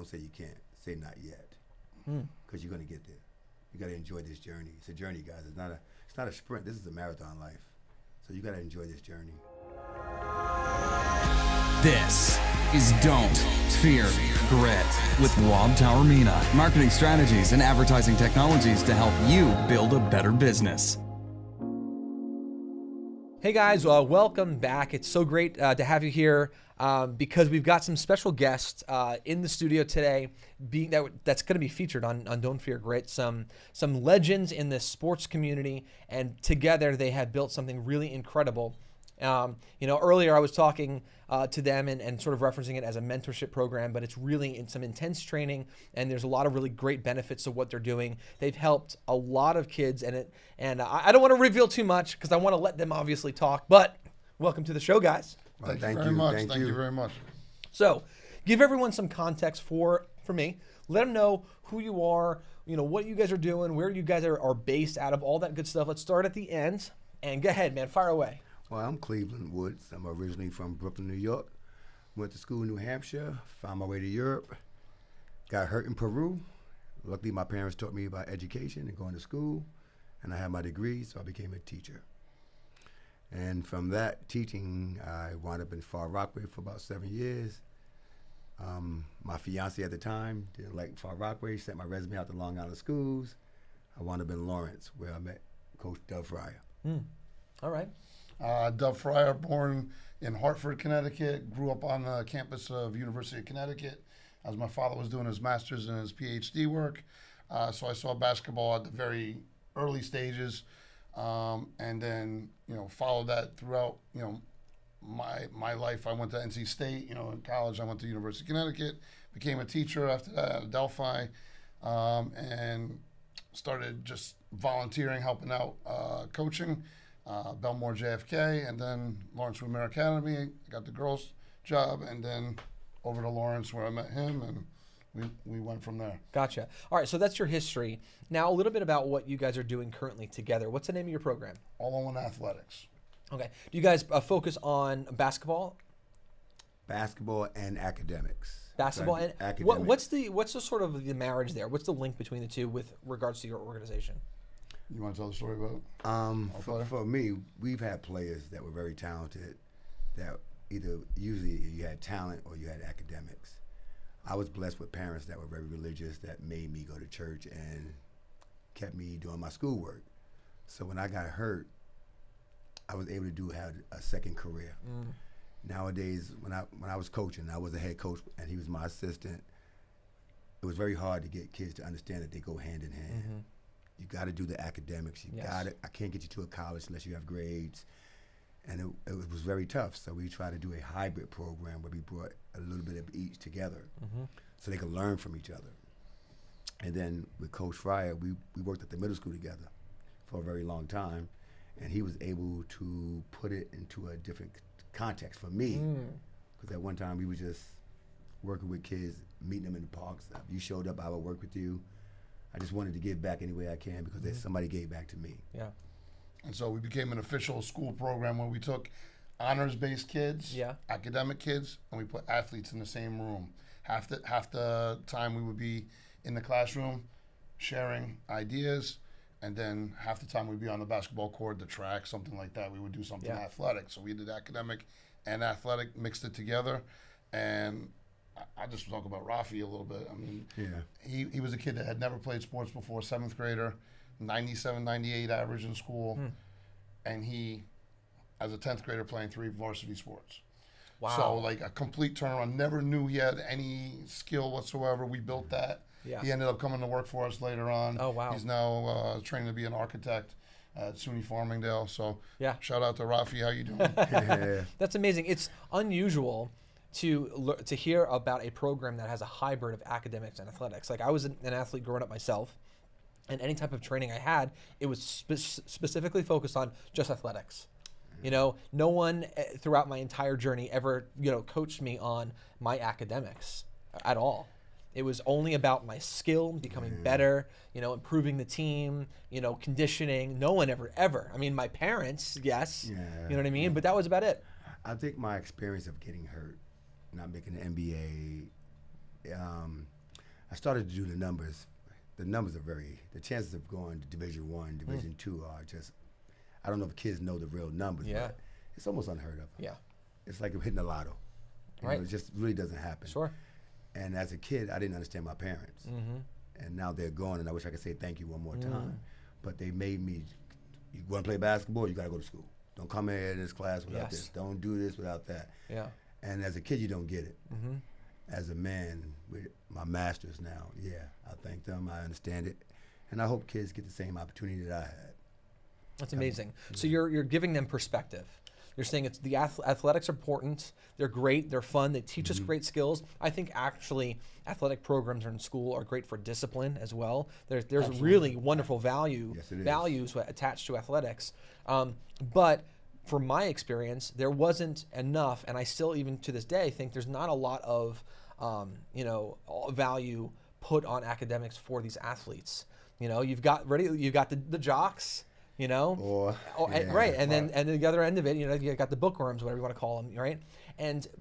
Don't say you can't. Say not yet, because you're gonna get there. You gotta enjoy this journey. It's a journey, guys. It's not a sprint. This is a marathon life. So you gotta enjoy this journey. This is Don't Fear Grit with Rob Taormina. Marketing strategies and advertising technologies to help you build a better business. Hey guys, welcome back. It's so great to have you here because we've got some special guests in the studio today that's going to be featured on Don't Fear Grit. Some legends in the sports community, and together they have built something really incredible. Earlier I was talking to them and sort of referencing it as a mentorship program, but it's really in some intense training, and there's a lot of really great benefits to what they're doing. They've helped a lot of kids, and I don't want to reveal too much because I want to let them obviously talk, but welcome to the show, guys. Well, Thank you very much. Thank you very much. So give everyone some context for me. Let them know who you are, what you guys are doing, where you guys are based out of, all that good stuff. Let's start at the end, and go ahead, man, fire away. Well, I'm Cleveland Woods. I'm originally from Brooklyn, New York. Went to school in New Hampshire, found my way to Europe, got hurt in Peru. Luckily, my parents taught me about education and going to school, and I had my degree, so I became a teacher. And from that teaching, I wound up in Far Rockaway for about 7 years. My fiance at the time didn't like Far Rockaway, sent my resume out to Long Island schools. I wound up in Lawrence, where I met Coach Frier. All right. Doug Frier, born in Hartford, Connecticut, grew up on the campus of University of Connecticut as my father was doing his master's and his PhD work. So I saw basketball at the very early stages, and then followed that throughout my life. I went to NC State. In college I went to University of Connecticut, became a teacher after that at Delphi, and started just volunteering, helping out, coaching. Belmore JFK, and then Lawrence Woodmere Academy. Got the girls' job, and then over to Lawrence where I met him, and we went from there. Gotcha. All right, so that's your history. Now a little bit about what you guys are doing currently together. What's the name of your program? All-in-one athletics. Okay. Do you guys focus on basketball? Basketball and academics. Basketball and academics. What's the sort of the marriage there? What's the link between the two with regards to your organization? You want to tell the story about? For me, we've had players that were very talented that usually you had talent or you had academics. I was blessed with parents that were very religious that made me go to church and kept me doing my schoolwork. So when I got hurt, I was able to have a second career. Nowadays, when I was coaching, I was a head coach and he was my assistant. It was very hard to get kids to understand that they go hand in hand. Mm-hmm. You got to do the academics. You got it. I can't get you to a college unless you have grades, and it was very tough. So we tried to do a hybrid program where we brought a little bit of each together, so they could learn from each other. And then with Coach Frier, we worked at the middle school together for a very long time, and he was able to put it into a different context for me. Because at one time we were just working with kids, meeting them in the parks. If you showed up, I would work with you. I just wanted to give back any way I can because somebody gave back to me. Yeah. And so we became an official school program where we took honors-based kids, academic kids, and we put athletes in the same room. Half the time we would be in the classroom sharing ideas, and then half the time we'd be on the basketball court, the track, something like that. We would do something athletic. So we did academic and athletic, mixed it together, and I just talk about Rafi a little bit. I mean, he was a kid that had never played sports before, 7th grader, 97, 98 average in school, and he, as a 10th grader, playing 3 varsity sports. Wow. So like a complete turnaround. Never knew he had any skill whatsoever. We built that. Yeah. He ended up coming to work for us later on. Oh, wow. He's now training to be an architect at SUNY Farmingdale. So shout out to Rafi. How you doing? That's amazing. It's unusual to hear about a program that has a hybrid of academics and athletics. Like I was an athlete growing up myself, and any type of training I had, it was specifically focused on just athletics. No one throughout my entire journey ever, coached me on my academics at all. It was only about my skill, becoming better, improving the team, conditioning. No one ever. I mean, my parents, yes, you know what I mean? But that was about it. I think my experience of getting hurt, not making the NBA, I started to do the numbers. The numbers are the chances of going to Division I, Division II are just, I don't know if kids know the real numbers, but it's almost unheard of. Yeah. It's like hitting the lotto. You know, it just really doesn't happen. Sure. And as a kid, I didn't understand my parents. And now they're gone, and I wish I could say thank you one more time. But they made me, you want to play basketball, you got to go to school. Don't come in this class without this. Don't do this without that. Yeah. And as a kid, you don't get it. As a man, with my masters now, I thank them. I understand it. And I hope kids get the same opportunity that I had. That's amazing. So you're giving them perspective. You're saying it's the athletics are important. They're great. They're fun. They teach us great skills. I think actually athletic programs in school are great for discipline as well. There's really wonderful values attached to athletics. But from my experience, there wasn't enough, and I still even to this day think there's not a lot of value put on academics for these athletes. You know, you've got the jocks. You know, right, and then the other end of it, you know, you got the bookworms, whatever you want to call them, right?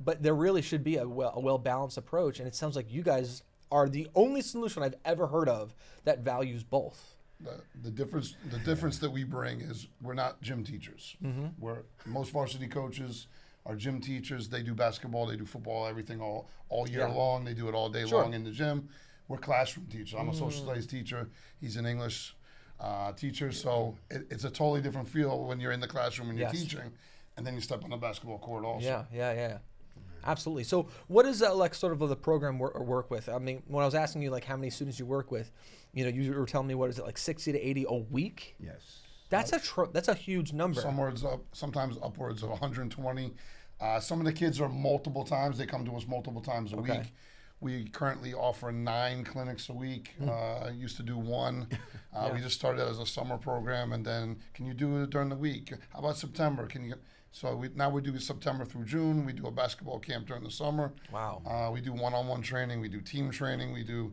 But there really should be a well balanced approach, and it sounds like you guys are the only solution I've ever heard of that values both. The difference that we bring is we're not gym teachers. We're most varsity coaches are gym teachers. They do basketball, they do football, everything all year long. They do it all day long in the gym. We're classroom teachers. I'm a social studies teacher. He's an English teacher, so it's a totally different feel when you're in the classroom and you're teaching, and then you step on the basketball court also. Yeah. Absolutely. So what is that like sort of the program work with? I mean, when I was asking you like how many students you work with, you know, you were telling me, what is it, like 60 to 80 a week? Yes. That's a huge number. Sometimes upwards of 120. Some of the kids are multiple times. They come to us multiple times a week. We currently offer 9 clinics a week. Used to do 1. We just started as a summer program, and then can you do it during the week? How about September? Now we do September through June. We do a basketball camp during the summer. Wow. We do one-on-one training. We do team training. We do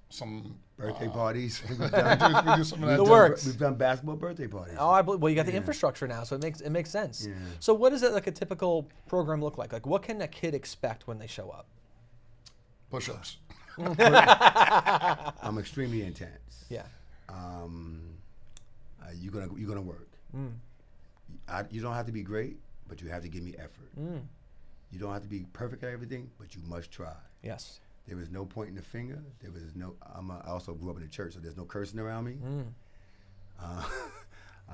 some birthday parties. we do some of that. The works. We've done basketball birthday parties. Oh, I believe. Well, you got the infrastructure now, so it makes sense. Yeah. So what does it like a typical program look like? Like what can a kid expect when they show up? Push-ups. I'm extremely intense. Yeah. You're gonna work. You don't have to be great, but you have to give me effort. You don't have to be perfect at everything, but you must try. Yes. There was no pointing the finger. There was no. I also grew up in the church, so there's no cursing around me.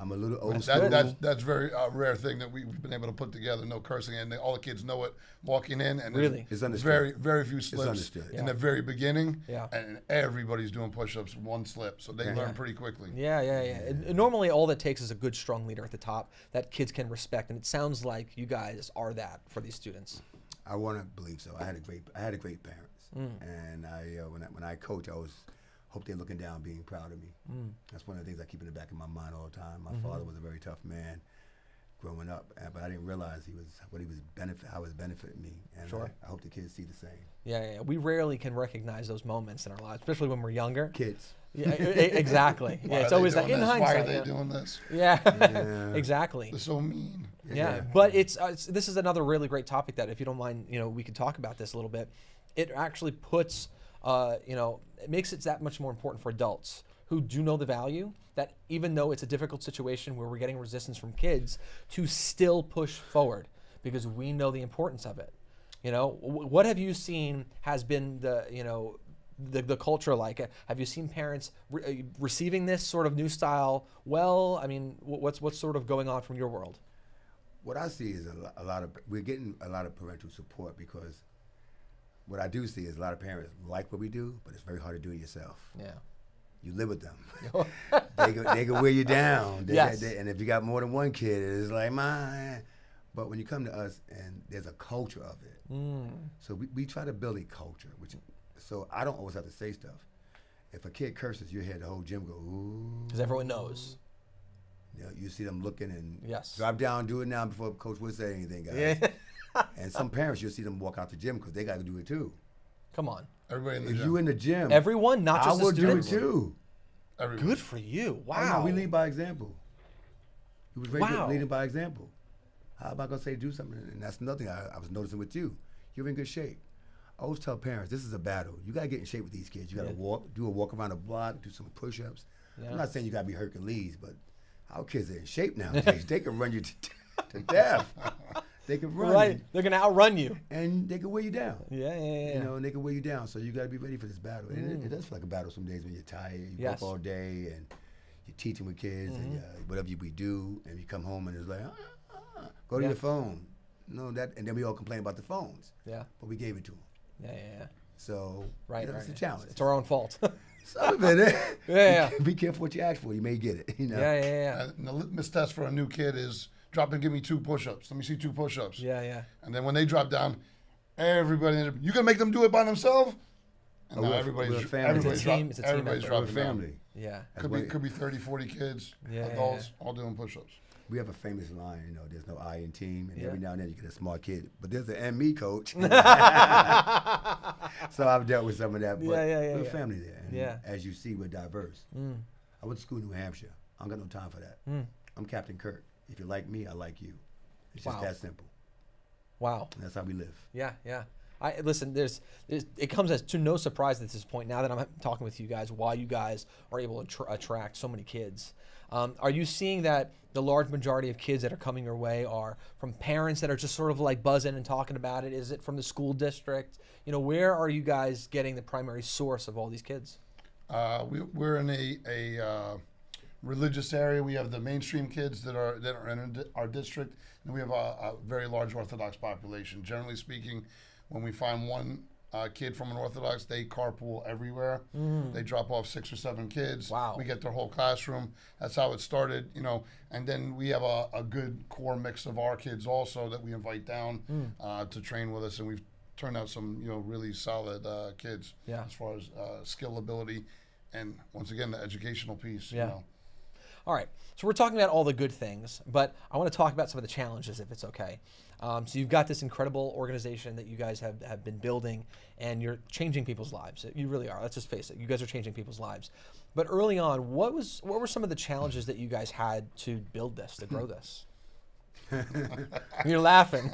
I'm a little old school. That's very rare thing that we've been able to put together. No cursing, and all the kids know it walking in. And really, it's understood. Very few slips in the very beginning. Yeah. And everybody's doing push-ups, one slip, so they learn pretty quickly. Yeah. And normally, all that takes is a good, strong leader at the top that kids can respect, and it sounds like you guys are that for these students. I want to believe so. I had a great parents, and when I coach, I always hope they're looking down, being proud of me. That's one of the things I keep in the back of my mind all the time. My father was a very tough man growing up, but I didn't realize how it was benefiting me. And I hope the kids see the same. Yeah. We rarely can recognize those moments in our lives, especially when we're younger. Kids. Yeah, exactly. Yeah, it's always like in hindsight. Why are they doing this? Yeah. Exactly. They're so mean. Yeah. But this is another really great topic that, if you don't mind, we could talk about this a little bit. It actually puts, it makes it that much more important for adults who do know the value, that even though it's a difficult situation where we're getting resistance from kids, to still push forward because we know the importance of it. What have you seen has been the culture like? Have you seen parents receiving this sort of new style well? I mean, what's sort of going on from your world? What I see is we're getting a lot of parental support, because what I do see is a lot of parents like what we do, but it's very hard to do it yourself. Yeah. You live with them. they can wear you down. And if you got more than one kid, it's like, man. But when you come to us, and there's a culture of it. So we try to build a culture, so I don't always have to say stuff. If a kid curses, you hear the whole gym go, ooh. Because everyone knows. You see them looking and yes. Drop down, do it now before Coach would say anything, guys. Yeah. And some parents, you'll see them walk out the gym because they got to do it too. Come on. Everybody in the if gym. you in the gym. Everyone, not just the students? I would do it too. Everyone. Good for you. Wow. Oh, no, we lead by example. He was very wow. good leading by example. How am I going to say do something? And that's nothing I was noticing with you. You're in good shape. I always tell parents, this is a battle. You got to get in shape with these kids. You got to do a walk around the block, do some push-ups. Yeah. I'm not saying you got to be Hercules, but our kids are in shape nowadays. They can run you to death. They can run. Right. They're going to outrun you. And they can weigh you down. Yeah. You know, and they can weigh you down. So you got to be ready for this battle. And it does feel like a battle some days when you're tired. You work all day and you're teaching with kids and whatever we do. And you come home and it's like, go to your phone. No, that, and then we all complain about the phones. Yeah. But we gave it to them. Yeah. So, it's a challenge. It's our own fault. Some of it. Be careful what you ask for. You may get it. You know? Yeah. And the litmus test for a new kid is drop and give me 2 push-ups. Let me see 2 push-ups. Yeah. And then when they drop down, everybody, you gonna make them do it by themselves? And now everybody's dropping. Everybody's dropping. Family. Yeah. Could be 30, 40 kids, adults, all doing push-ups. We have a famous line, you know, there's no I in team, and every now and then you get a smart kid. But there's an and me coach. So I've dealt with some of that, but we're a family there. And as you see, we're diverse. I went to school in New Hampshire. I don't got no time for that. I'm Captain Kirk. If you like me, I like you. It's just that simple. Wow. And that's how we live. Yeah. Listen, it comes as to no surprise at this point, now that I'm talking with you guys, why you guys are able to attract so many kids. Are you seeing that the large majority of kids that are coming your way are from parents that are just sort of like buzzing and talking about it? Is it from the school district? You know, where are you guys getting the primary source of all these kids? We're in a religious area. We have the mainstream kids that are in our district, and we have a very large Orthodox population. Generally speaking, when we find one kid from an Orthodox, they carpool everywhere. They drop off 6 or 7 kids. Wow. We get their whole classroom. That's how it started, you know. And then we have a good core mix of our kids also that we invite down to train with us, and we've turned out some, you know, really solid kids as far as skill, ability, and once again the educational piece. You know. All right, so we're talking about all the good things, but I want to talk about some of the challenges, if it's okay. So you've got this incredible organization that you guys have been building, and you're changing people's lives. You really are. Let's just face it. You guys are changing people's lives. But early on, what were some of the challenges that you guys had to build this, to grow this? You're laughing.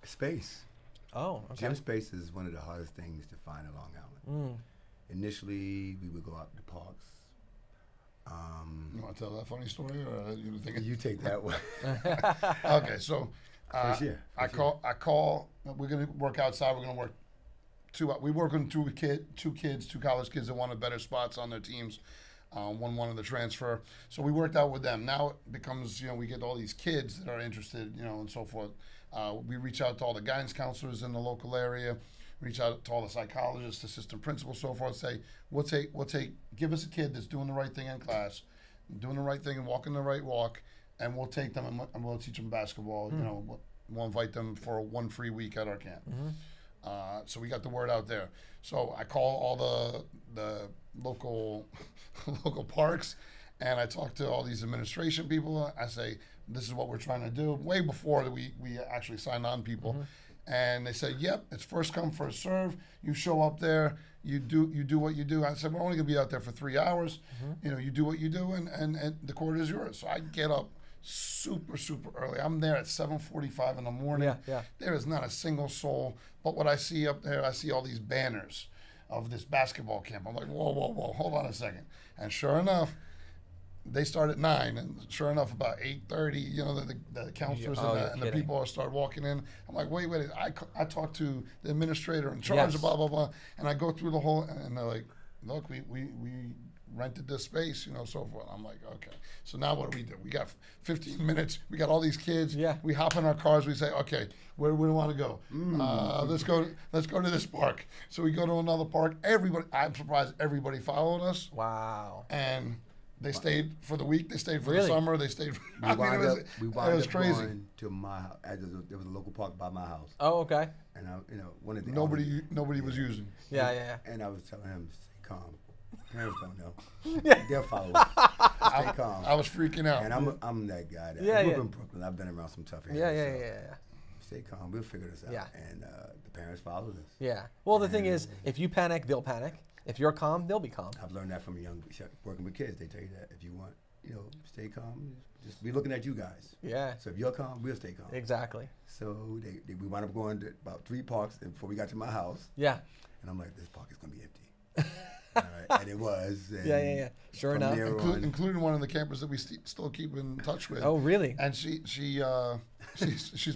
Space. Oh, okay. Gym space is one of the hardest things to find in Long Island. Initially, we would go out to the parks. You want to tell that funny story, or you think you take that one? Okay, so I call. We're gonna work outside. We're gonna work we work on two college kids that wanted better spots on their teams. One wanted to transfer, so we worked out with them. Now it becomes, you know, we get all these kids that are interested, you know, and so forth. We reach out to all the guidance counselors in the local area. Reach out to all the psychologists, assistant principals, so forth. Say, we'll take, give us a kid that's doing the right thing in class, doing the right thing and walking the right walk, and we'll take them and we'll teach them basketball. You know, we'll invite them for 1 free week at our camp. So we got the word out there. So I call all the local parks, and I talk to all these administration people. I say, this is what we're trying to do. Way before we actually signed on people. And they said, yep, it's first come, first serve. You show up there, you do what you do. I said, we're only gonna be out there for 3 hours. You know, you do what you do, and the court is yours. So I get up super early. I'm there at 7:45 in the morning. There is not a single soul. But what I see up there, I see all these banners of this basketball camp. I'm like, whoa, hold on a second. And sure enough, they start at 9, and sure enough, about 8:30, you know, the counselors and the people start walking in. I'm like, wait. I talked to the administrator in charge of blah, blah, blah. And I go through the whole, and they're like, look, we rented this space, you know, so forth. I'm like, okay. So now what do? We got 15 minutes. We got all these kids. We hop in our cars. We say, okay, where do we want to go? Let's go to this park. So we go to another park. I'm surprised everybody followed us. Wow. And they stayed for the week. They stayed for the summer. They stayed. It was crazy. Going to my house. There was a local park by my house. Oh, okay. And one of the nobody was using. Yeah. And I was telling him, stay calm. Parents don't know. They'll follow us. Stay calm. I was freaking out. And I'm that guy. I grew up in Brooklyn. I've been around some tough areas. Yeah. Stay calm. We'll figure this out. Yeah. And the parents followed us. Yeah. Well, the thing is, if you panic, they'll panic. If you're calm, they'll be calm. I've learned that from working with kids. They tell you that if you stay calm. Just be looking at you guys. Yeah. So if you're calm, we'll stay calm. Exactly. So we wound up going to about 3 parks before we got to my house. Yeah. And I'm like, this park is going to be empty. All right. And it was. And yeah. Sure enough. Including one of the campers that we still keep in touch with. Oh, really? And she's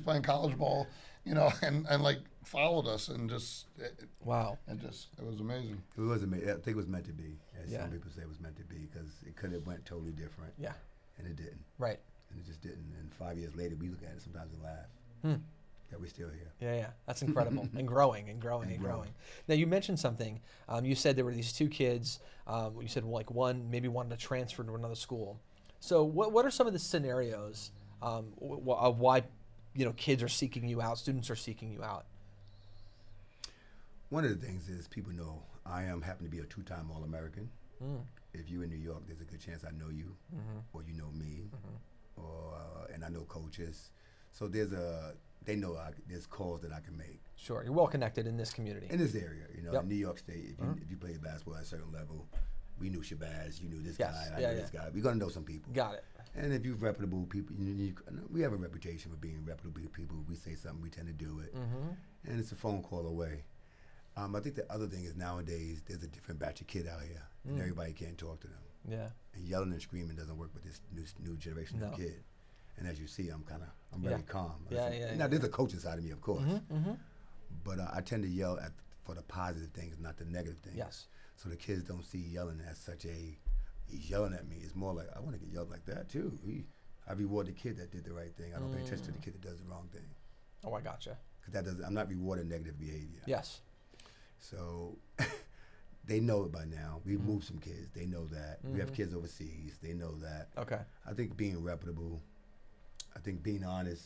playing college ball, and like followed us and just. Wow. And it was amazing. It was amazing. I think it was meant to be, as Yeah. some people say it was meant to be, because it could have went totally different. Yeah. And it didn't. Right. And it just didn't. And 5 years later, we look at it sometimes and laugh that we're still here. Yeah. That's incredible. and growing. Now, you mentioned something. You said there were these 2 kids. You said like one maybe wanted to transfer to another school. So what are some of the scenarios of why kids are seeking you out, students are seeking you out? One of the things is people know I happen to be a 2-time All-American. If you're in New York, there's a good chance I know you, or you know me, and I know coaches. So they know there's calls that I can make. Sure, you're well connected in this community. In this area, Yep. in New York State, if you play basketball at a certain level, we knew Shabazz, you knew this Yes. guy, I knew this guy. We're gonna know some people. Got it. And if you're reputable people, we have a reputation for being reputable people. If we say something, we tend to do it, and it's a phone call away. I think the other thing is nowadays there's a different batch of kid out here, and everybody can't talk to them. Yeah. And yelling and screaming doesn't work with this new generation of kid. And as you see, I'm very calm. Now there's a coaching side of me, of course, but I tend to yell for the positive things, not the negative things. Yes. So the kids don't see yelling as such he's yelling at me. It's more like I want to get yelled like that too. I reward the kid that did the right thing. I don't pay attention to the kid that does the wrong thing. Oh, I gotcha. Because I'm not rewarding negative behavior. Yes. So they know it by now. We've moved some kids. They know that. We have kids overseas. They know that. Okay. I think being reputable, I think being honest,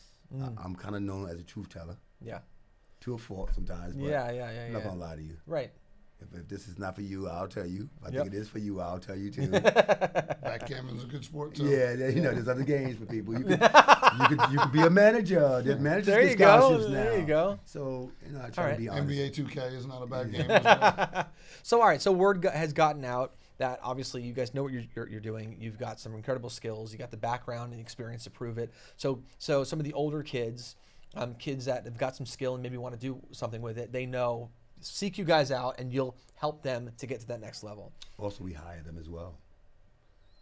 I'm kind of known as a truth teller. Yeah. To a fault sometimes, but I'm not going to lie to you. Right. If this is not for you, I'll tell you. If I think it is for you, I'll tell you too. Backgammon's a good sport too. Yeah, there's other games for people. You could be a manager. There's managers get scholarships now. There you go. So I try to be honest. NBA 2K is not a bad game as well. So all right, so word has gotten out that obviously you guys know what you're doing. You've got some incredible skills. You got the background and experience to prove it. So some of the older kids, kids that have got some skill and maybe want to do something with it, they know. Seek you guys out, and you'll help them to get to that next level. Also, we hire them as well.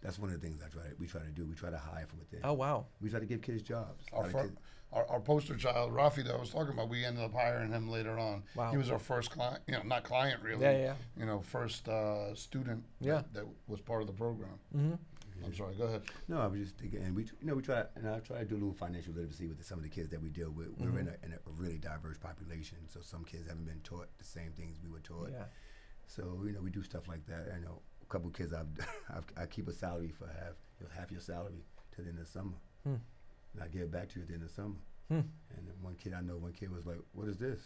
That's one of the things we try to do. We try to hire from within. Oh, wow. We try to give kids jobs. Our poster child, Rafi, that I was talking about, we ended up hiring him later on. Wow. He was our first client, not client really. Yeah. First student that was part of the program. I'm sorry, go ahead. No, I was just thinking, and we try, and I try to do a little financial literacy with some of the kids that we deal with. We're in a really diverse population, so some kids haven't been taught the same things we were taught. Yeah. So we do stuff like that. I know a couple of kids I keep a salary for half your salary till the end of the summer, and I give it back to you at the end of the summer. And then one kid was like, "What is this?"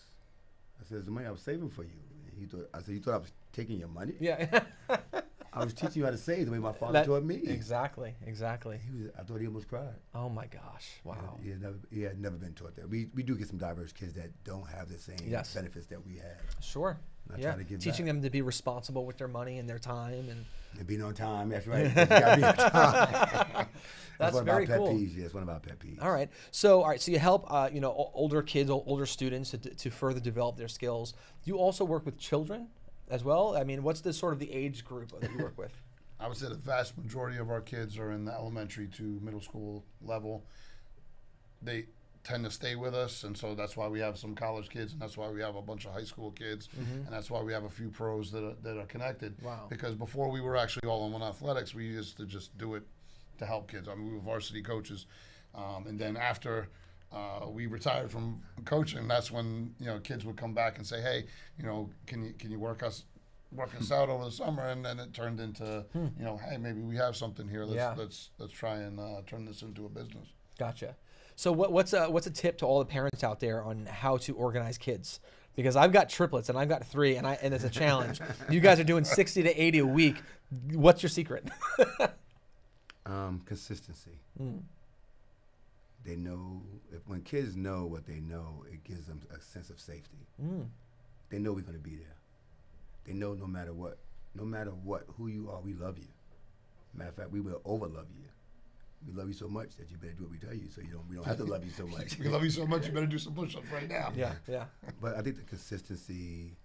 I said, "It's the money I was saving for you." And I said, "You thought I was taking your money?" Yeah. I was teaching you how to save the way my father taught me. Exactly. I thought he almost cried. Oh my gosh! Wow. He had never been taught that. We do get some diverse kids that don't have the same benefits that we have. Sure. Try to give teaching back. them to be responsible with their money and their time and being on time. That's right. You gotta be on time. That's one very of our pet cool. peeves. Yeah, it's one of our pet peeves. All right. So you help older kids, older students to further develop their skills. You also work with children as well. I mean, what's the sort of the age group that you work with? I would say the vast majority of our kids are in the elementary to middle school level. They tend to stay with us, and so that's why we have some college kids, and that's why we have a bunch of high school kids, and that's why we have a few pros that are connected. Wow. Because before we were actually all in one athletics, we used to just do it to help kids. I mean, we were varsity coaches, and then after we retired from coaching, that's when kids would come back and say, "Hey, can you work us out over the summer?" And then it turned into hey, maybe we have something here. Let's try and turn this into a business. Gotcha. So what's a tip to all the parents out there on how to organize kids? Because I've got triplets and I've got 3, and it's a challenge. You guys are doing 60 to 80 a week. What's your secret? Consistency. They know when kids know what they know, it gives them a sense of safety. They know we're going to be there. They know no matter what, who you are, we love you. Matter of fact, we will overlove you. We love you so much that you better do what we tell you, so we don't have to love you so much. We love you so much, you better do some push-ups right now. Yeah, yeah. But I think the consistency,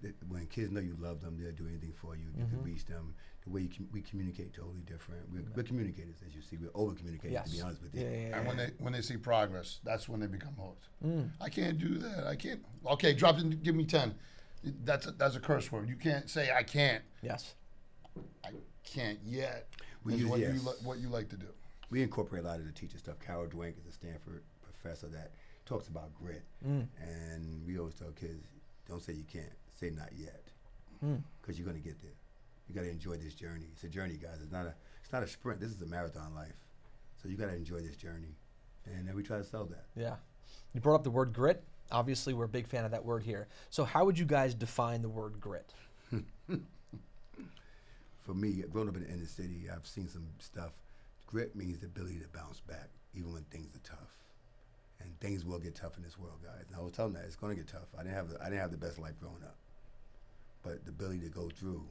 that when kids know you love them, they'll do anything for you. You can reach them. The way we communicate totally different. We're communicators, as you see. We're over-communicators, Yes. to be honest with you. Yeah. And when they see progress, that's when they become hooked. I can't do that. I can't. Okay, drop it. Give me 10. That's a curse word. You can't say I can't. Yes. I can't yet. We Is use what yes. what you like to do. We incorporate a lot of the teacher stuff. Carol Dweck is a Stanford professor that talks about grit. And we always tell kids, don't say you can't. Say not yet. Because you're going to get there. You got to enjoy this journey. It's a journey, guys. It's not a sprint. This is a marathon life. So you got to enjoy this journey. And then we try to sell that. Yeah. You brought up the word grit. Obviously, we're a big fan of that word here. So how would you guys define the word grit? For me, growing up in the inner city, I've seen some stuff. Grit means the ability to bounce back, even when things are tough. And things will get tough in this world, guys. And I was telling them that it's going to get tough. I didn't have the best life growing up, but the ability to go through,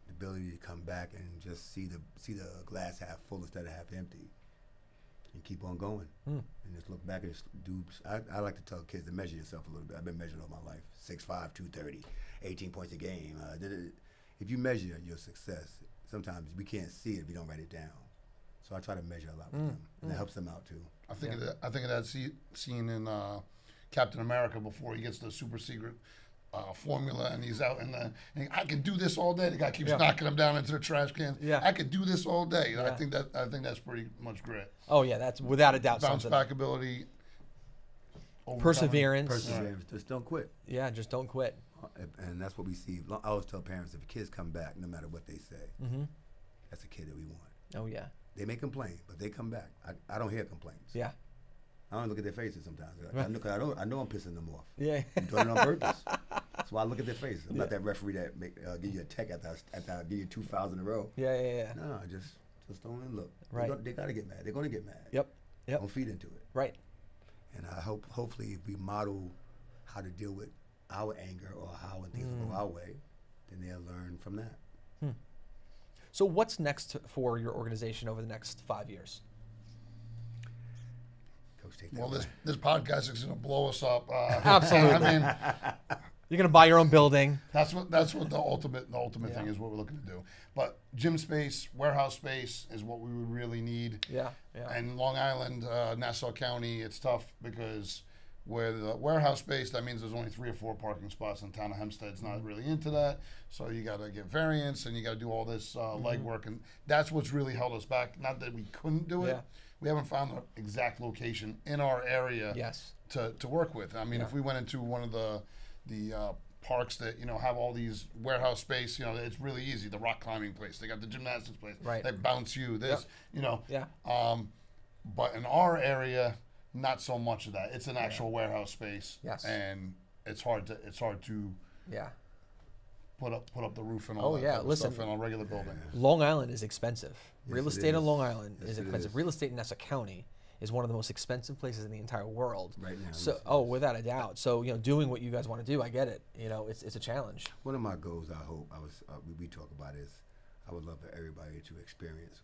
the ability to come back and just see the glass half full instead of half empty, and keep on going, and just look back and just do. I like to tell kids to measure yourself a little bit. I've been measured all my life: 6'5", 230, 18 points a game. If you measure your success, sometimes we can't see it if you don't write it down. So I try to measure a lot with them, and that helps them out too. I think of that scene in Captain America before he gets the super secret formula, and he's out and I can do this all day. The guy keeps knocking him down into the trash can. Yeah. I could do this all day. I think that's pretty much grit. Oh yeah, that's without a doubt Bounce something. back ability, Perseverance. Perseverance. Just don't quit. Yeah, just don't quit. And that's what we see. I always tell parents, if kids come back, no matter what they say, that's a kid that we want. Oh yeah. They may complain, but they come back. I don't hear complaints. Yeah. I don't look at their faces sometimes. I know I'm pissing them off. Yeah. I'm doing it on purpose. So I look at their faces. I'm not that referee that give you a tech after I give you 2 fouls in a row. Yeah. No, just don't even look. Right. They got to get mad. They're going to get mad. Yep. Don't feed into it. Right. And I hopefully if we model how to deal with our anger or how when things go our way, then they'll learn from that. So what's next for your organization over the next 5 years? Coach, take that Well, away. this podcast is going to blow us up. Absolutely. I mean, You're gonna buy your own building. that's what the ultimate thing is what we're looking to do. But gym space, warehouse space is what we would really need. Yeah. And Long Island, Nassau County, it's tough because where the warehouse space, that means there's only 3 or 4 parking spots in town of Hempstead's not really into that. So you got to get variance and you got to do all this legwork. And that's what's really held us back. Not that we couldn't do it. Yeah. We haven't found the exact location in our area Yes. to work with. I mean, if we went into one of the parks that, have all these warehouse space, it's really easy. The rock climbing place, they got the gymnastics place. Right. They bounce you, this, Yeah. But in our area, not so much of that. It's an actual warehouse space. Yes. And it's hard to Yeah. put up the roof and all Oh, that yeah. type of Listen. stuff in a regular building. Long Island is expensive. Real Yes, it estate on is. Long Island Yes, is it expensive. is. Real estate in Nassau County is one of the most expensive places in the entire world. Right now, So, yes, it is. without a doubt. So, doing what you guys want to do, I get it. It's a challenge. One of my goals, I hope, we talk about is, I would love for everybody to experience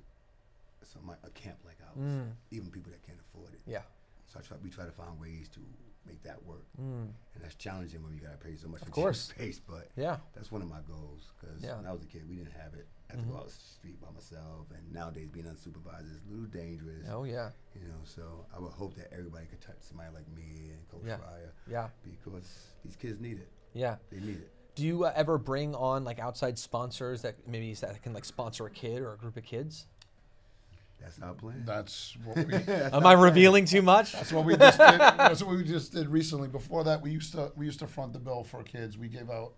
a camp like ours, even people that can't afford it. Yeah. So we try to find ways to make that work, and that's challenging when you got to pay so much for gym course. space. But Yeah. that's one of my goals because Yeah. when I was a kid, we didn't have it. I had to go out the street by myself, and nowadays being unsupervised is a little dangerous. Oh yeah. So I would hope that everybody could touch somebody like me and Coach Yeah. Frier, Yeah. because these kids need it. Yeah. They need it. Do you ever bring on outside sponsors that can sponsor a kid or a group of kids? That's our plan. That's what we Am I revealing too much? That's what we just did. That's what we just did recently. Before that, we used to front the bill for kids. We gave out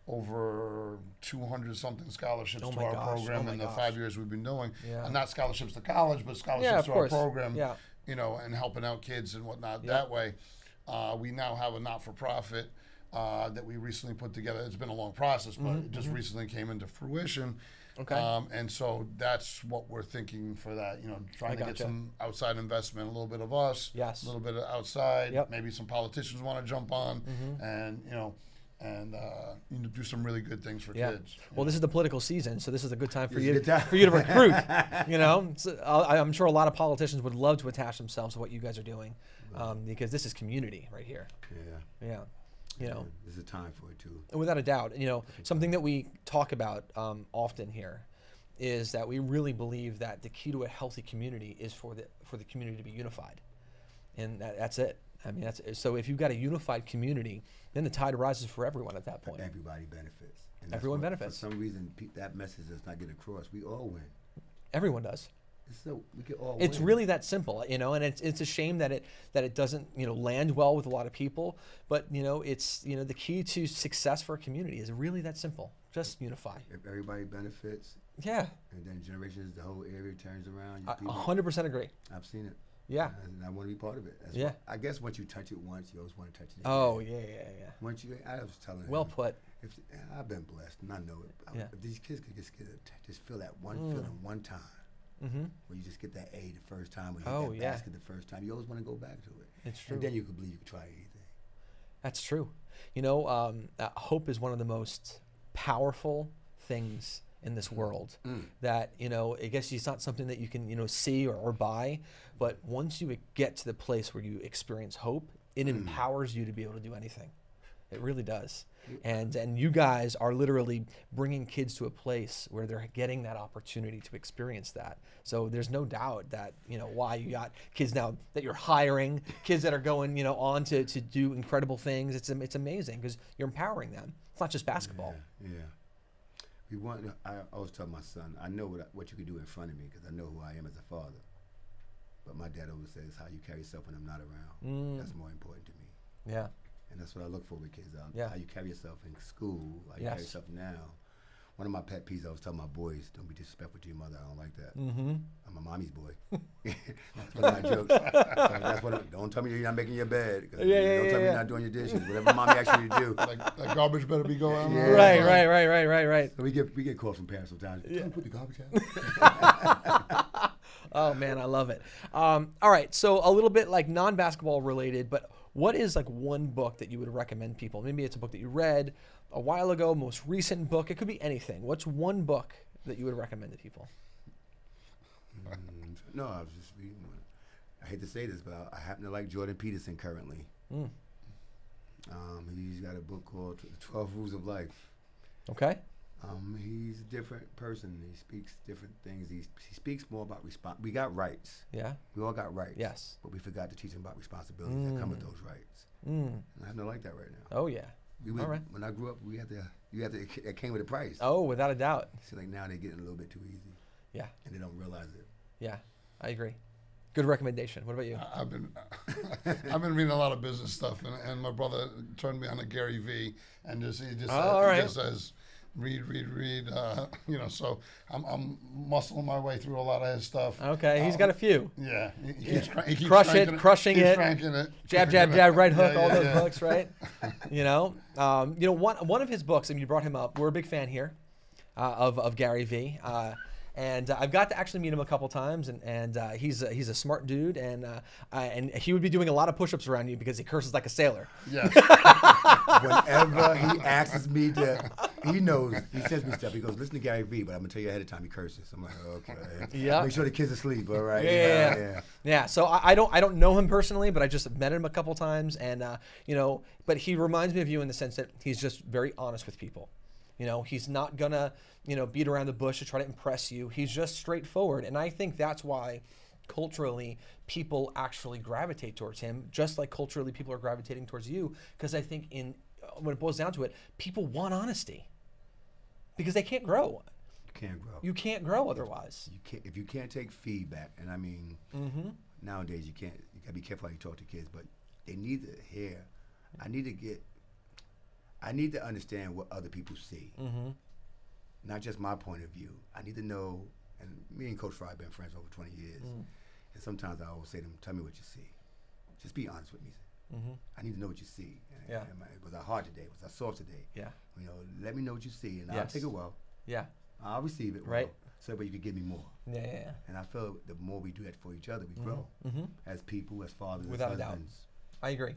over 200 something scholarships Oh to my our gosh. program Oh my in the gosh. 5 years we've been doing. Yeah. And not scholarships to college, but scholarships Yeah, of to course. our program. Yeah. And helping out kids and whatnot that way. We now have a not-for-profit that we recently put together. It's been a long process, but it just recently came into fruition. Okay. And so that's what we're thinking for that, trying to get gotcha. some outside investment, a little bit of us, Yes. a little bit of outside, Yep. maybe some politicians want to jump on, and, and do some really good things for kids. Well, this is the political season, so this is a good time for It's a you good time. for you to recruit. So, I'm sure a lot of politicians would love to attach themselves to what you guys are doing, because this is community right here. Yeah. Yeah. There's a time for it too. Without a doubt. Something that we talk about often here is that we really believe that the key to a healthy community is for the community to be unified, and that's it. I mean, so if you've got a unified community, then the tide rises for everyone at that point. Everybody benefits. And Everyone benefits. For some reason, that message does not get across. We all win. Everyone does. So we can all It's win. really that simple, and it's a shame that it doesn't land well with a lot of people. But it's the key to success for a community is really that simple. Just unify. If everybody benefits, Yeah. and then generations, the whole area turns around. 100% agree. I've seen it. Yeah. And I want to be part of it. That's Yeah. I guess once you touch it once, you always want to touch it again. Oh yeah. Once I was telling Well him, put. I've been blessed, and I know it. Yeah. If these kids could just feel that one feeling one time, where you just get that A the first time, or you hit that basket the first time, you always want to go back to it. It's true. And then you could believe you could try anything. That's true. Hope is one of the most powerful things in this world. That I guess it's not something that you can see or buy, but once you get to the place where you experience hope, it empowers you to be able to do anything. It really does. And you guys are literally bringing kids to a place where they're getting that opportunity to experience that. So there's no doubt that why you got kids now that you're hiring, kids that are going on to do incredible things. It's amazing because you're empowering them. It's not just basketball. Yeah. I always tell my son, I know what you can do in front of me because I know who I am as a father. But my dad always says how you carry yourself when I'm not around. That's more important to me. Yeah. And that's what I look for with kids. Yeah. How you carry yourself in school, how you carry yourself now. One of my pet peeves, I was telling my boys, don't be disrespectful to your mother. I don't like that. I'm a mommy's boy. That's one of my jokes. So don't tell me you're not making your bed. Don't tell me you're not doing your dishes. Whatever mommy asks you to do. Like that garbage better be going on. Right. So we get calls from parents sometimes. Don't put the garbage out. Oh man, I love it. All right, so a little bit like non-basketball related, but what is like one book that you would recommend people? Maybe it's a book that you read a while ago, most recent book. It could be anything. What's one book that you would recommend to people? No, I was just reading one. I hate to say this, but I happen to like Jordan Peterson currently. He's got a book called 12 Rules of Life. Okay. He's a different person. He speaks different things. He speaks more about we got rights. Yeah. We all got rights. Yes. But we forgot to teach them about responsibilities that come with those rights. And I have no like that right now. Oh yeah. All right. When I grew up, it came with a price. Oh, without a doubt. So like now they're getting a little bit too easy. Yeah. And they don't realize it. Yeah, I agree. Good recommendation. What about you? I've been reading a lot of business stuff, and my brother turned me on to Gary Vee, and he just says, read. So I'm muscling my way through a lot of his stuff. Okay, he's got a few. Yeah, he keeps crushing it, jab, right hook, all those books, right? One of his books, and you brought him up. We're a big fan here of Gary Vee. And I've got to actually meet him a couple times, and he's a smart dude, and he would be doing a lot of push-ups around you because he curses like a sailor. Yes. Whenever he asks me he knows, he sends me stuff. He goes, listen to Gary Vee, but I'm gonna tell you ahead of time he curses. I'm like, okay. Yeah. Make sure the kids are asleep, all right? Yeah. So I don't know him personally, but I just met him a couple times, and but he reminds me of you in the sense that he's just very honest with people. He's not gonna, beat around the bush to try to impress you. He's just straightforward. And I think that's why culturally people actually gravitate towards him, just like culturally people are gravitating towards you. Because I think when it boils down to it, people want honesty because they can't grow. You can't grow otherwise. If you can't take feedback, and I mean, nowadays you gotta be careful how you talk to kids, but they need to hear. I need to understand what other people see, not just my point of view. I need to know, and me and Coach Frier have been friends over 20 years, and sometimes I always say to him, tell me what you see. Just be honest with me. I need to know what you see. Was I hard today? Was I soft today? Yeah. Let me know what you see, and I'll take it well. Yeah. I'll receive it well. Right. So that you can give me more. Yeah. And I feel the more we do that for each other, we grow as people, as fathers, without as a doubt. husbands. I agree.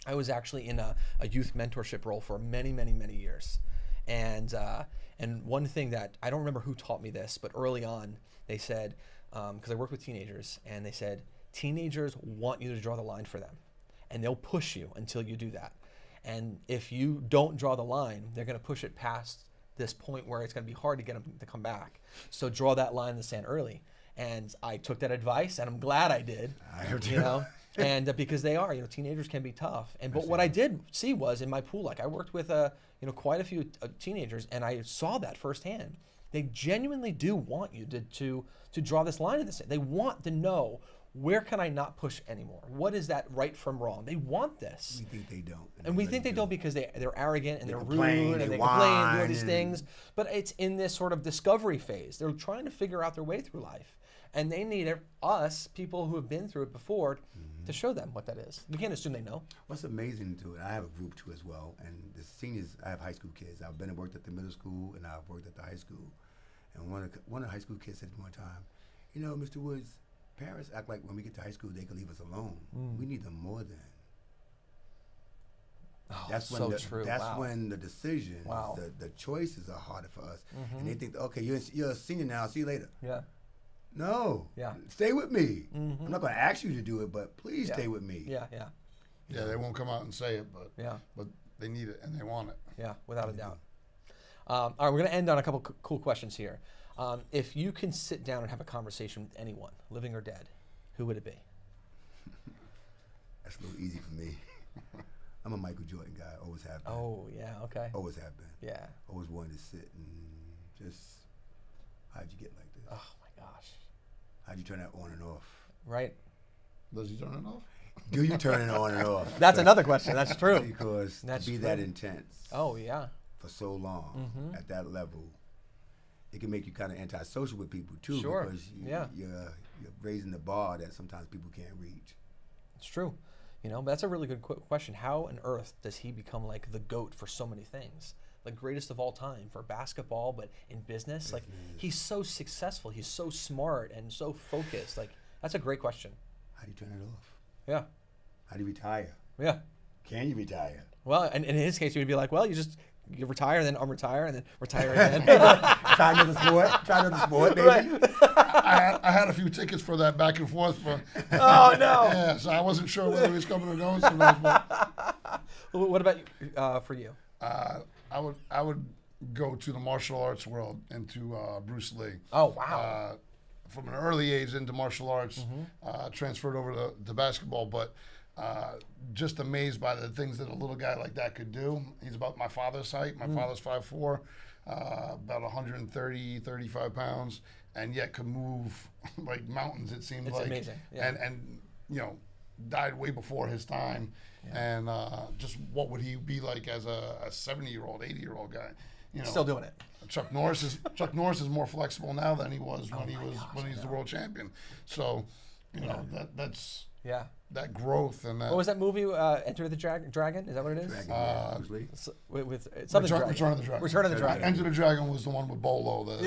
I was actually in a youth mentorship role for many, many, many years. And one thing that, I don't remember who taught me this, but early on they said, because I worked with teenagers, and they said, teenagers want you to draw the line for them, and they'll push you until you do that. And if you don't draw the line, they're going to push it past this point where it's going to be hard to get them to come back. So draw that line in the sand early. And I took that advice, and I'm glad I did. You know, and because they are, teenagers can be tough. And but what I did see was in my pool, like I worked with quite a few teenagers, and I saw that firsthand. They genuinely do want you to draw this line in the sand. They want to know, where can I not push anymore? What is that right from wrong? They want this. We think they don't. And we think they don't because they're arrogant and they're complain, rude and they complain and do all these things. But it's in this sort of discovery phase. They're trying to figure out their way through life. And they need us, people who have been through it before, to show them what that is. We can't assume they know. What's amazing to it, I have a group too as well, and the seniors, I have high school kids. I've been and worked at the middle school, and I've worked at the high school. And one of the high school kids said to me one time, Mr. Woods, parents act like when we get to high school, they can leave us alone. We need them more than. Oh, that's when so the, true. That's Wow. when the decisions, Wow. the choices are harder for us. And they think, okay, you're a senior now, see you later. Yeah. No. Yeah. Stay with me. I'm not going to ask you to do it, but please stay with me. Yeah. Yeah, they won't come out and say it, but Yeah. but they need it and they want it. Yeah, without a doubt. All right, we're going to end on a couple cool questions here. If you can sit down and have a conversation with anyone, living or dead, who would it be? That's a little easy for me. I'm a Michael Jordan guy, always have been. Oh, yeah, okay. Always have been. Yeah. Always wanted to sit and just, how'd you get like this? Oh, my gosh. How'd you turn that on and off? Right. Does he turn it off? Do you turn it on and off? That's another question. That's true. Because That's to be true. that intense Oh, yeah. for so long at that level, it can make you kind of antisocial with people too. Sure. Because Yeah. you're raising the bar that sometimes people can't reach. It's true. But that's a really good question. How on earth does he become like the GOAT for so many things? The greatest of all time for basketball, but in business, like he's so successful. He's so smart and so focused. Like, that's a great question. How do you turn it off? Yeah. How do you retire? Yeah. Can you retire? Well, and in his case, he would be like, well, you retire, and then unretire, and then retire again. Try another sport, baby. Right. I had a few tickets for that back and forth. For, Oh, no. yeah, so I wasn't sure whether he was coming or going sometimes. But What about for you? I would go to the martial arts world and to Bruce Lee. Oh, wow. From an early age into martial arts, transferred over to basketball, but just amazed by the things that a little guy like that could do. He's about my father's height. My father's 5'4", about 130, 35 pounds, and yet could move like mountains, it seemed It's like. amazing, yeah. And died way before his time. Yeah. And just what would he be like as a 70-year-old, 80-year-old guy? Still doing it. Chuck Norris is more flexible now than he was when he's the world champion. So, that's that growth and that. What was that movie? Enter the Dragon? Is that what it is? Dragon, With something Dragon. Return of the Dragon. Return of the Dragon. Enter the Dragon was the one with Bolo. Right.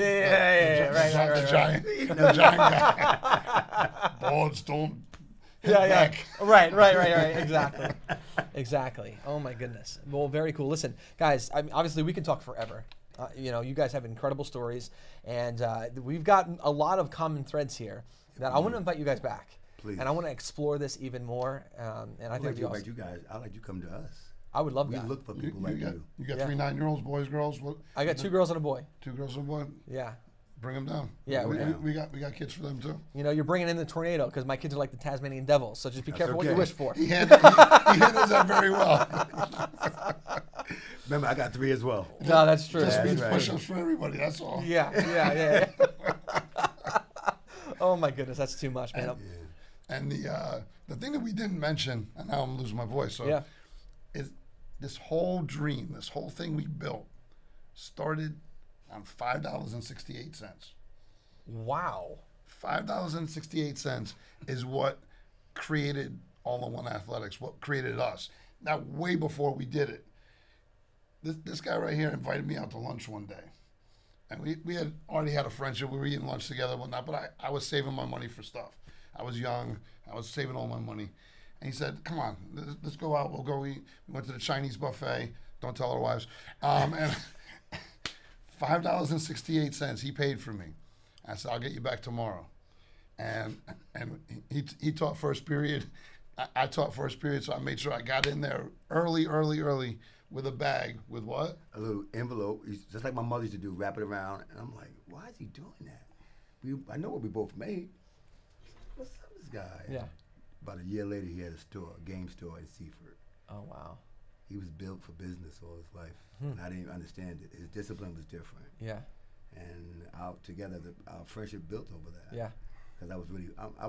The giant guy. Boards don't. Yeah. Right. Exactly. Oh my goodness. Well, very cool. Listen, guys. Obviously, we can talk forever. You guys have incredible stories, and we've got a lot of common threads here. That I want to invite you guys back. Please. And I want to explore this even more. And I think you guys. I'd like you to come to us. I would love We that. look for people like you. You got Yeah. 3 9-year-olds, boys, girls. What? I got 2 girls and a boy. 2 girls and 1. Yeah. Bring them down. Yeah, we got kids for them too. You're bringing in the tornado because my kids are like the Tasmanian devils. So just be careful what you okay. wish for. He handles that very well. Remember, I got 3 as well. No, that's true. Just means right. push-ups for everybody. That's all. Yeah. Oh my goodness, that's too much, man. And the thing that we didn't mention, and now I'm losing my voice. So, Yeah. is this whole dream, this whole thing we built, started on $5.68. Wow. $5.68 is what created All in One Athletics, what created us. Now, way before we did it, this guy right here invited me out to lunch one day. And we had already had a friendship. We were eating lunch together and whatnot, but I was saving my money for stuff. I was young. I was saving all my money. And he said, come on, let's go out. We'll go eat. We went to the Chinese buffet. Don't tell our wives. And $5.68 he paid for me. I said, I'll get you back tomorrow. And he taught first period. I taught first period, so I made sure I got in there early with a bag with what? A little envelope, just like my mother used to do, wrap it around. And I'm like, why is he doing that? I know what we both made. What's up with this guy? Yeah. About a year later, he had a game store in Seaford. Oh, wow. He was built for business all his life, and I didn't even understand it. His discipline was different. Yeah. And our friendship built over that. Yeah. Because I was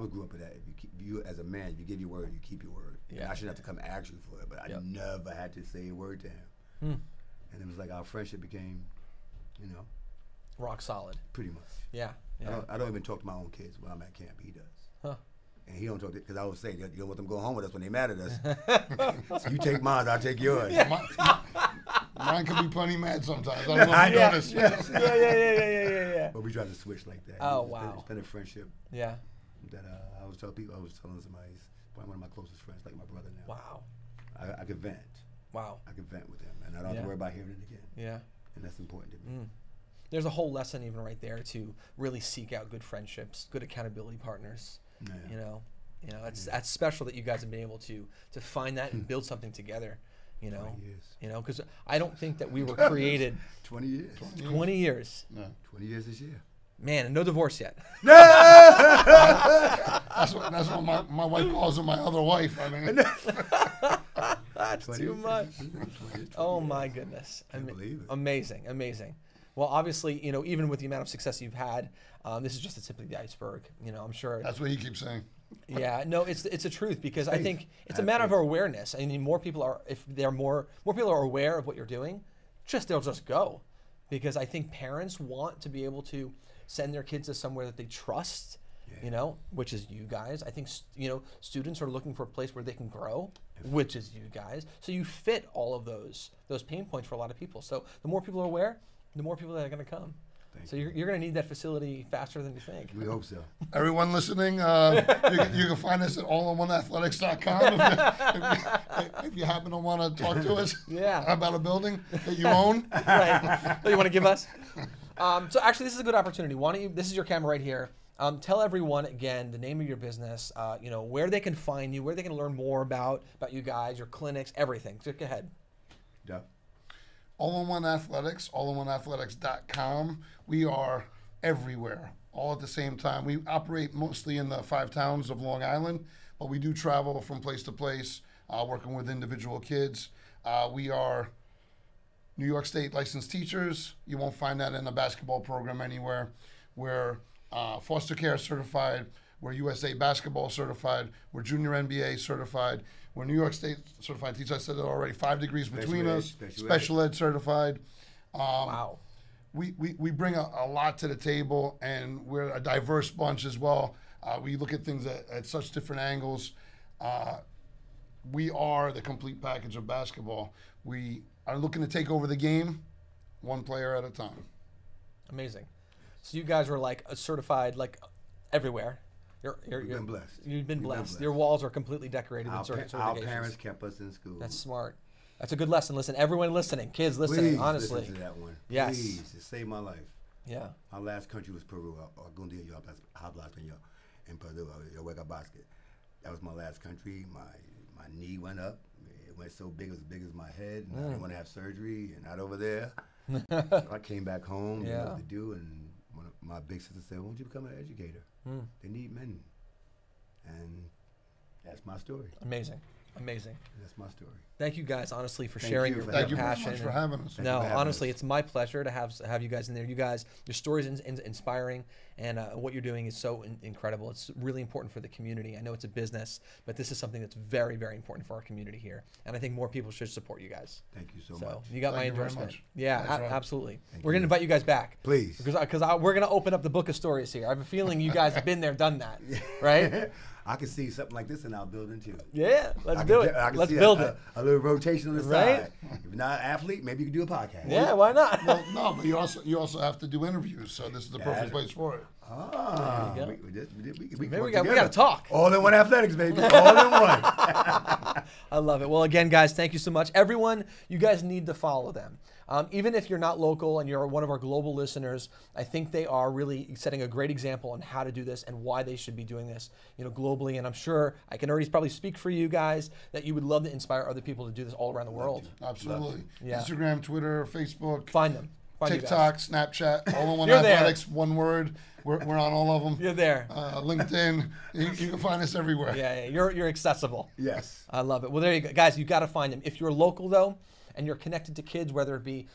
grew up with that. You as a man, you give your word, you keep your word. Yeah. And I shouldn't have to come ask you for it, but I never had to say a word to him. And it was like our friendship became, rock solid. pretty much. Yeah. Yeah. I don't even talk to my own kids when I'm at camp. He does. Huh. And he don't talk to, because I always say, you don't want them going home with us when they mad at us. So you take mine, I'll take yours. Mine can be plenty mad sometimes. I don't know if you noticed. Yeah. But we try to switch like that. Oh, It's wow. been a friendshing Yeah. that I was telling somebody, he's probably one of my closest friends, like my brother now. Wow. I could vent. Wow. I could vent with him, and I don't have to worry about hearing it again. Yeah. And that's important to me. There's a whole lesson even right there to really seek out good friendships, good accountability partners. Yeah. That's special that you guys have been able to find that and build something together. 20 years. Because I don't think that we were created 20 years. 20 years. No. 20 years this year. Man, and no divorce yet. That's what my wife calls her my other wife. I mean, That's too much. Oh my goodness. Can't believe it. Amazing. Well, obviously, even with the amount of success you've had, this is just the tip of the iceberg. I'm sure. that's what he keeps saying. Yeah, no, it's the truth, because I think it's a matter of awareness. I mean, more people are aware of what you're doing, they'll just go, because I think parents want to be able to send their kids to somewhere that they trust, which is you guys. I think students are looking for a place where they can grow, which is you guys. So you fit all of those pain points for a lot of people. So the more people are aware, the more people that are going to come. So you're going to need that facility faster than you think. We hope so. Everyone listening, you can find us at allinoneathletics.com if you happen to want to talk to us about a building that you own. Right. So you want to give us? So actually, this is a good opportunity. Why don't you? This is your camera right here. Tell everyone again the name of your business. Where they can find you, where they can learn more about you guys, your clinics, everything. So go ahead. Yeah. All-in-One Athletics, allinoneathletics.com. We are everywhere, all at the same time. We operate mostly in the 5 towns of Long Island, but we do travel from place to place, working with individual kids. We are New York State licensed teachers. You won't find that in a basketball program anywhere. We're foster care certified. We're USA basketball certified. We're junior NBA certified. We're New York State certified teachers. I said it already. 5 degrees between us. Special ed certified. Wow. We bring a lot to the table, and we're a diverse bunch as well. We look at things at such different angles. We are the complete package of basketball. We are looking to take over the game one player at a time. Amazing. So you guys were like a certified, like everywhere. You've been blessed. You've been blessed. Your walls are completely decorated with certifications. Our parents kept us in school. That's smart. That's a good lesson. Listen, everyone listening, kids listening, Please honestly. listen to that one. Yes. Please, it saved my life. Yeah. My last country was Peru. Algún día yo hablo español en Peru. Yo juego basket. That was my last country. My knee went up. It went so big, it was as big as my head. And I didn't want to have surgery, and not over there. So I came back home, didn't know what to do, and one of my big sisters said, "Why don't you become an educator? They need men." And that's my story. Amazing. That's my story. Thank you guys, honestly, for Thank sharing you your for passion. Thank you very much for having us. No, honestly, it's my pleasure to have you guys in there. You guys, your story is inspiring, and what you're doing is so incredible. It's really important for the community. I know it's a business, but this is something that's very, very important for our community here. And I think more people should support you guys. Thank you so much. You got my Thank you very endorsement. much. Yeah, That's right. absolutely. Thank We're going to invite you guys back. Please. Because we're going to open up the book of stories here. I have a feeling you guys have been there, done that, right? I can see something like this in our building too. Yeah, let's do it. Let's build it. A little rotation on the Right? side. If you're not an athlete, maybe you can do a podcast. Yeah, why not? Well, no, but you also have to do interviews, so this is the perfect place for it. Ah, There you we Maybe work we got together. to talk. All in one athletics, baby. All in one. I love it. Well, again, guys, thank you so much. Everyone, you guys need to follow them. Even if you're not local and you're one of our global listeners, I think they are really setting a great example on how to do this and why they should be doing this, globally. And I'm sure I can already probably speak for you guys that you would love to inspire other people to do this all around the world. Absolutely. Yeah. Instagram, Twitter, Facebook, Find them. Find you TikTok, guys. Snapchat, all in one You're there. athletics, one word. We're on all of them. You're there. LinkedIn, you can find us everywhere. Yeah, you're accessible. Yes. I love it. Well, there you go. Guys, you got to find them. If you're local, though, and you're connected to kids, whether it be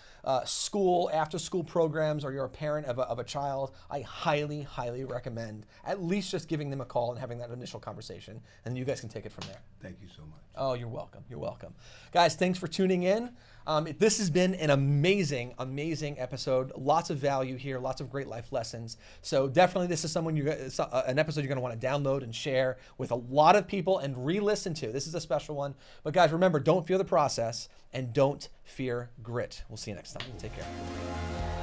school, after-school programs, or you're a parent of a child, I highly, highly recommend at least just giving them a call and having that initial conversation, and you guys can take it from there. Thank you so much. Oh, you're welcome. You're welcome. Guys, thanks for tuning in. This has been an amazing, amazing episode. Lots of value here, lots of great life lessons. So definitely this is an episode you're going to want to download and share with a lot of people and re-listen to. This is a special one. But guys, remember, don't fear the process and don't fear grit. We'll see you next time. Take care.